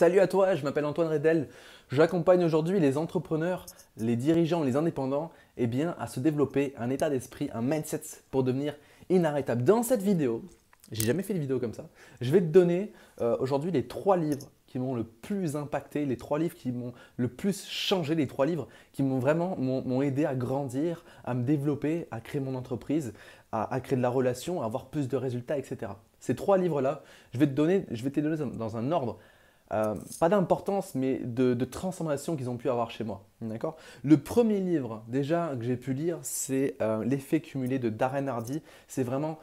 Salut à toi, je m'appelle Antoine Redel. J'accompagne aujourd'hui les entrepreneurs, les dirigeants, les indépendants à se développer un état d'esprit, un mindset pour devenir inarrêtable. Dans cette vidéo, j'ai jamais fait de vidéo comme ça, je vais te donner aujourd'hui les 3 livres qui m'ont le plus impacté, les 3 livres qui m'ont le plus changé, les 3 livres qui m'ont aidé à grandir, à me développer, à créer mon entreprise, à créer de la relation, à avoir plus de résultats, etc. Ces 3 livres-là, je vais te les donner dans un ordre pas d'importance, mais de transformation qu'ils ont pu avoir chez moi. D'accord. Le premier livre déjà que j'ai pu lire, c'est L'effet cumulé de Darren Hardy. C'est vraiment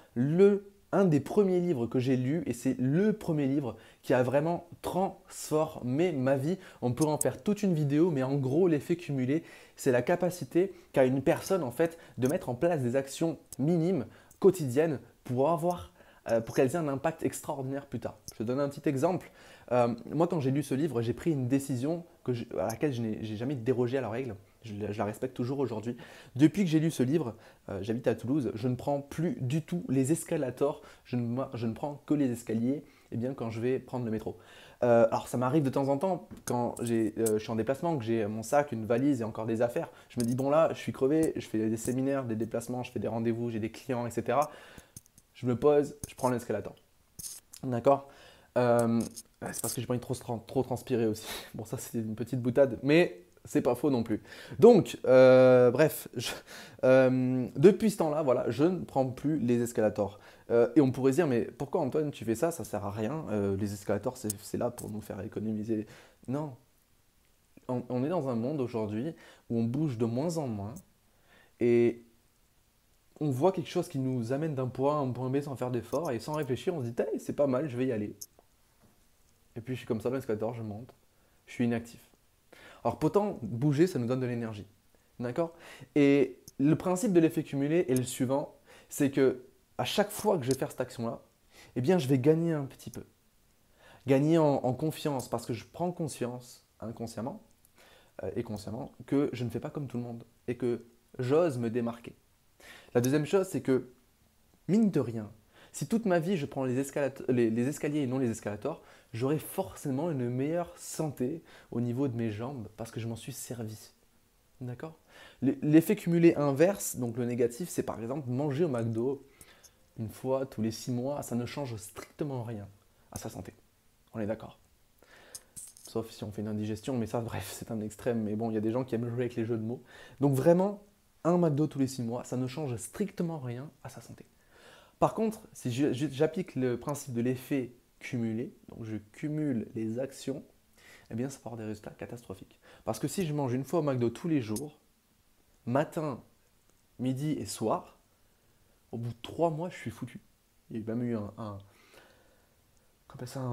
un des premiers livres que j'ai lu et c'est le premier livre qui a vraiment transformé ma vie. On pourrait en faire toute une vidéo, mais en gros, l'effet cumulé, c'est la capacité qu'a une personne en fait de mettre en place des actions minimes, quotidiennes, pour qu'elles aient un impact extraordinaire plus tard. Je te donne un petit exemple. Moi, quand j'ai lu ce livre, j'ai pris une décision à laquelle je n'ai jamais dérogé à la règle. Je la respecte toujours aujourd'hui. Depuis que j'ai lu ce livre, j'habite à Toulouse, je ne prends plus du tout les escalators. Je ne prends que les escaliers quand je vais prendre le métro. Alors, ça m'arrive de temps en temps quand je suis en déplacement, que j'ai mon sac, une valise et encore des affaires. Je me dis, bon là, je suis crevé, je fais des séminaires, des déplacements, je fais des rendez-vous, j'ai des clients, etc. Je me pose, je prends l'escalator. D'accord. C'est parce que j'ai pas envie de trop transpirer aussi. Bon, ça, c'est une petite boutade, mais c'est pas faux non plus. Donc, depuis ce temps-là, voilà, je ne prends plus les escalators. Et on pourrait se dire, mais pourquoi Antoine, tu fais ça? Ça sert à rien. Les escalators, c'est là pour nous faire économiser. Non. On est dans un monde aujourd'hui où on bouge de moins en moins et on voit quelque chose qui nous amène d'un point A à un point B sans faire d'effort et sans réfléchir, on se dit, hey, c'est pas mal, je vais y aller. Et puis je suis comme ça dans l'escalator, je monte, je suis inactif. Alors pourtant, bouger, ça nous donne de l'énergie. D'accord. Et le principe de l'effet cumulé est le suivant, c'est que à chaque fois que je vais faire cette action-là, je vais gagner un petit peu. Gagner en confiance parce que je prends conscience, inconsciemment et consciemment, que je ne fais pas comme tout le monde et que j'ose me démarquer. La deuxième chose, c'est que, mine de rien, si toute ma vie je prends les escaliers et non les escalators, j'aurai forcément une meilleure santé au niveau de mes jambes parce que je m'en suis servi. D'accord. L'effet cumulé inverse, donc le négatif, c'est par exemple manger au McDo une fois tous les 6 mois, ça ne change strictement rien à sa santé. On est d'accord. Sauf si on fait une indigestion, mais ça, bref, c'est un extrême. Mais bon, il y a des gens qui aiment jouer avec les jeux de mots. Donc vraiment, un McDo tous les 6 mois, ça ne change strictement rien à sa santé. Par contre, si j'applique le principe de l'effet cumulé, donc je cumule les actions, ça peut avoir des résultats catastrophiques. Parce que si je mange une fois au McDo tous les jours, matin, midi et soir, au bout de 3 mois, je suis foutu. Il y a même eu un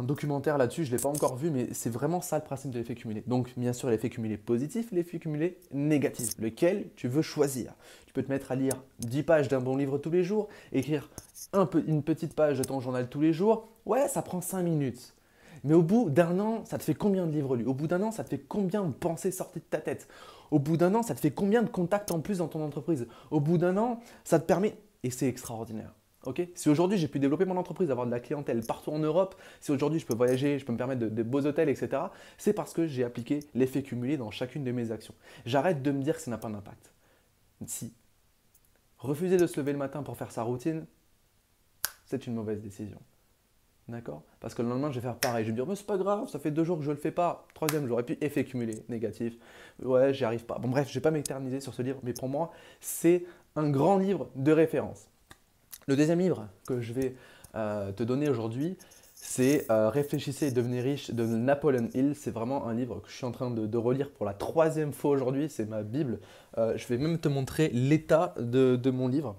documentaire là-dessus, je ne l'ai pas encore vu, mais c'est vraiment ça le principe de l'effet cumulé. Donc, bien sûr, l'effet cumulé positif, l'effet cumulé négatif, lequel tu veux choisir. Tu peux te mettre à lire 10 pages d'un bon livre tous les jours, écrire une petite page de ton journal tous les jours. Ouais, ça prend 5 minutes. Mais au bout d'un an, ça te fait combien de livres lus? Au bout d'un an, ça te fait combien de pensées sorties de ta tête? Au bout d'un an, ça te fait combien de contacts en plus dans ton entreprise? Au bout d'un an, ça te permet, et c'est extraordinaire. Okay. Si aujourd'hui j'ai pu développer mon entreprise, avoir de la clientèle partout en Europe, si aujourd'hui je peux voyager, je peux me permettre de beaux hôtels, etc., c'est parce que j'ai appliqué l'effet cumulé dans chacune de mes actions. J'arrête de me dire que ça n'a pas d'impact. Si refuser de se lever le matin pour faire sa routine, c'est une mauvaise décision. D'accord. Parce que le lendemain, je vais faire pareil. Je vais me dire, mais c'est pas grave, ça fait 2 jours que je le fais pas. Troisième jour, et puis effet cumulé, négatif. Ouais, j'y arrive pas. Bon, bref, je vais pas m'éterniser sur ce livre, mais pour moi, c'est un grand livre de référence. Le deuxième livre que je vais te donner aujourd'hui, c'est Réfléchissez et devenez riche de Napoleon Hill. C'est vraiment un livre que je suis en train de relire pour la 3e fois aujourd'hui. C'est ma Bible. Je vais même te montrer l'état de mon livre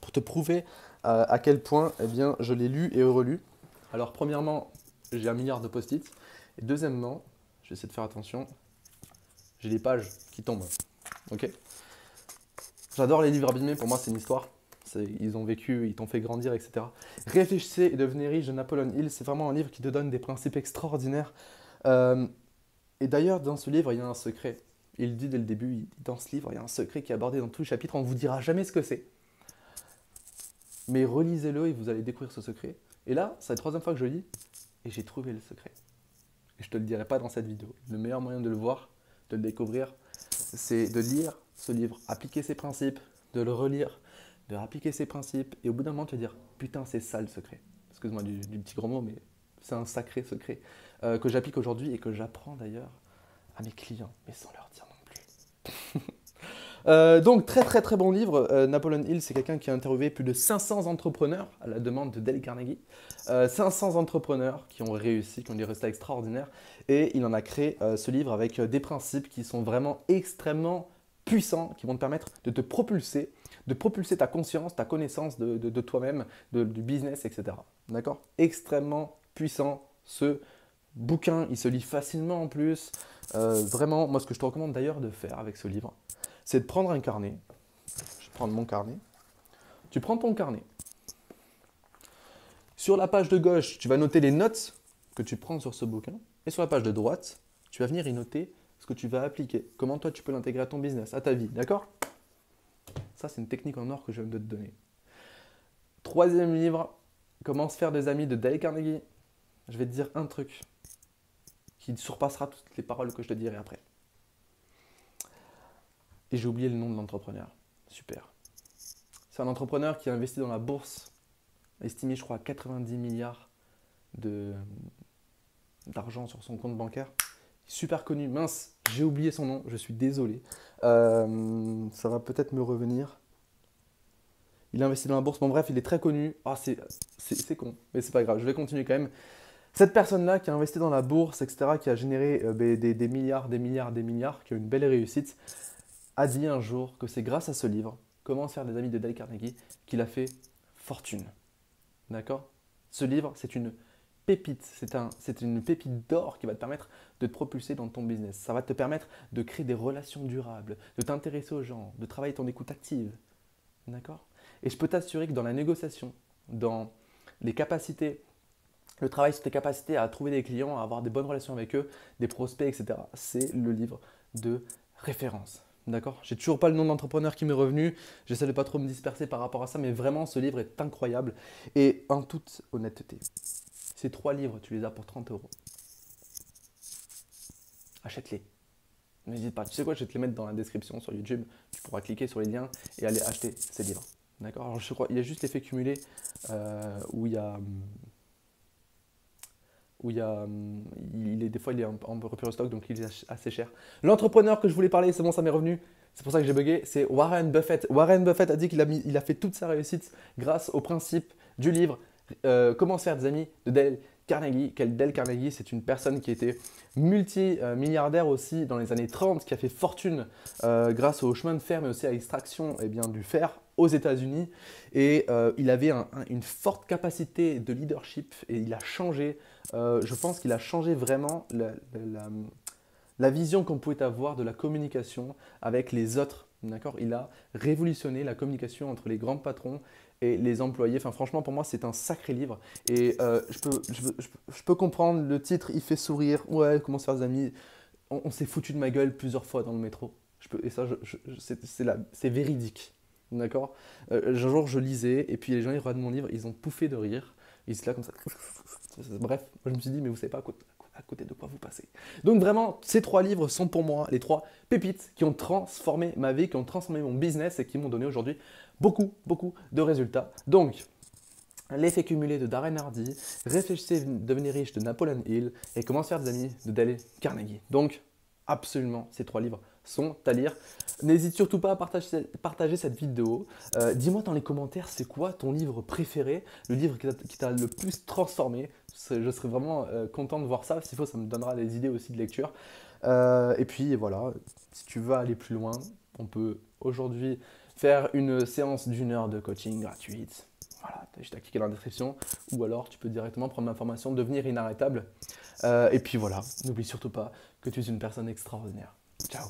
pour te prouver à quel point je l'ai lu et relu. Alors, premièrement, j'ai 1 milliard de post-it. Et deuxièmement, je vais essayer de faire attention, j'ai des pages qui tombent. Ok. J'adore les livres abîmés, pour moi c'est une histoire. Ils ont vécu, ils t'ont fait grandir, etc. Réfléchissez et devenez riche de Napoleon Hill, c'est vraiment un livre qui te donne des principes extraordinaires. Et d'ailleurs, dans ce livre, il y a un secret. Il dit dès le début, dans ce livre, il y a un secret qui est abordé dans tout le chapitre. On ne vous dira jamais ce que c'est. Mais relisez-le et vous allez découvrir ce secret. Et là, c'est la 3e fois que je le lis et j'ai trouvé le secret. et je te le dirai pas dans cette vidéo. Le meilleur moyen de le voir, de le découvrir, c'est de lire ce livre, appliquer ses principes, de le relire, de appliquer ses principes, et au bout d'un moment, tu vas dire « Putain, c'est ça le secret ». Excuse-moi du petit gros mot, mais c'est un sacré secret que j'applique aujourd'hui et que j'apprends d'ailleurs à mes clients, mais sans leur dire non plus. Donc, très bon livre. Napoleon Hill, c'est quelqu'un qui a interviewé plus de 500 entrepreneurs à la demande de Dale Carnegie. 500 entrepreneurs qui ont réussi, qui ont des résultats extraordinaires. Et il en a créé ce livre avec des principes qui sont vraiment extrêmement puissants, qui vont te permettre de te propulser, de propulser ta conscience, ta connaissance de toi-même, du business, etc. D'accord? Extrêmement puissant ce bouquin. Il se lit facilement en plus. Vraiment, moi, ce que je te recommande d'ailleurs de faire avec ce livre, c'est de prendre un carnet. Je vais prendre mon carnet. Tu prends ton carnet. Sur la page de gauche, tu vas noter les notes que tu prends sur ce bouquin. Et sur la page de droite, tu vas venir y noter ce que tu vas appliquer. Comment toi, tu peux l'intégrer à ton business, à ta vie. D'accord? Ça, c'est une technique en or que je viens de te donner. Troisième livre, Comment se faire des amis de Dale Carnegie. Je vais te dire un truc qui surpassera toutes les paroles que je te dirai après. Et j'ai oublié le nom de l'entrepreneur. Super. C'est un entrepreneur qui a investi dans la bourse, estimé je crois à 90 milliards d'argent sur son compte bancaire. Super connu. Mince, j'ai oublié son nom, je suis désolé. Ça va peut-être me revenir. Il a investi dans la bourse. Bon bref, il est très connu. Ah, c'est con, mais c'est pas grave, je vais continuer quand même. Cette personne-là qui a investi dans la bourse, etc., qui a généré des milliards, qui a une belle réussite, a dit un jour que c'est grâce à ce livre, Comment se faire des amis de Dale Carnegie, qu'il a fait fortune. D'accord? Ce livre, c'est une pépite, c'est une pépite d'or qui va te permettre de te propulser dans ton business. Ça va te permettre de créer des relations durables, de t'intéresser aux gens, de travailler ton écoute active. D'accord? Et je peux t'assurer que dans la négociation, dans les capacités, le travail sur tes capacités à trouver des clients, à avoir des bonnes relations avec eux, des prospects, etc., c'est le livre de référence. D'accord? J'ai toujours pas le nom d'entrepreneur qui m'est revenu. J'essaie de pas trop me disperser par rapport à ça, mais vraiment, ce livre est incroyable. Et en toute honnêteté, ces 3 livres, tu les as pour 30 €. Achète-les. N'hésite pas. Tu sais quoi, je vais te les mettre dans la description sur YouTube. Tu pourras cliquer sur les liens et aller acheter ces livres. D'accord? Alors, je crois, il y a juste l'effet cumulé où il y a... des fois il est en rupture de stock, donc il est assez cher. L'entrepreneur que je voulais parler, c'est bon, ça m'est revenu, c'est pour ça que j'ai bugué, c'est Warren Buffett. Warren Buffett a dit qu'il a fait toute sa réussite grâce au principe du livre Comment se faire des amis de Dale Carnegie. Dale Carnegie, c'est une personne qui était multimilliardaire aussi dans les années 30, qui a fait fortune grâce au chemin de fer, mais aussi à l'extraction du fer aux États-Unis. Et il avait une forte capacité de leadership et il a changé, je pense qu'il a changé vraiment la vision qu'on pouvait avoir de la communication avec les autres. D'accord? Il a révolutionné la communication entre les grands patrons et les employés. Enfin, franchement, pour moi, c'est un sacré livre. Et je peux comprendre, le titre, il fait sourire. Ouais, comment se faire des amis? On s'est foutu de ma gueule plusieurs fois dans le métro. Et ça, c'est véridique. D'accord? Un jour, je lisais, et puis les gens, ils regardent mon livre, ils ont pouffé de rire. Ils étaient là comme ça. Bref, moi, je me suis dit, mais vous savez pas à côté de quoi vous passez. Donc vraiment, ces 3 livres sont pour moi les 3 pépites qui ont transformé ma vie, qui ont transformé mon business et qui m'ont donné aujourd'hui beaucoup de résultats. Donc, L'effet cumulé de Darren Hardy, Réfléchissez, devenir riche de Napoleon Hill et Comment se faire des amis de Dale Carnegie. Donc, absolument, ces 3 livres sont à lire. N'hésite surtout pas à partager cette vidéo. Dis-moi dans les commentaires, c'est quoi ton livre préféré, le livre qui t'a le plus transformé. Je serais vraiment content de voir ça. S'il faut, ça me donnera des idées aussi de lecture. Et puis voilà, si tu veux aller plus loin, on peut aujourd'hui faire une séance d'1 heure de coaching gratuite. Voilà, t'as juste à cliquer dans la description. Ou alors, tu peux directement prendre ma formation Devenir inarrêtable. Et puis voilà, n'oublie surtout pas que tu es une personne extraordinaire. Ciao.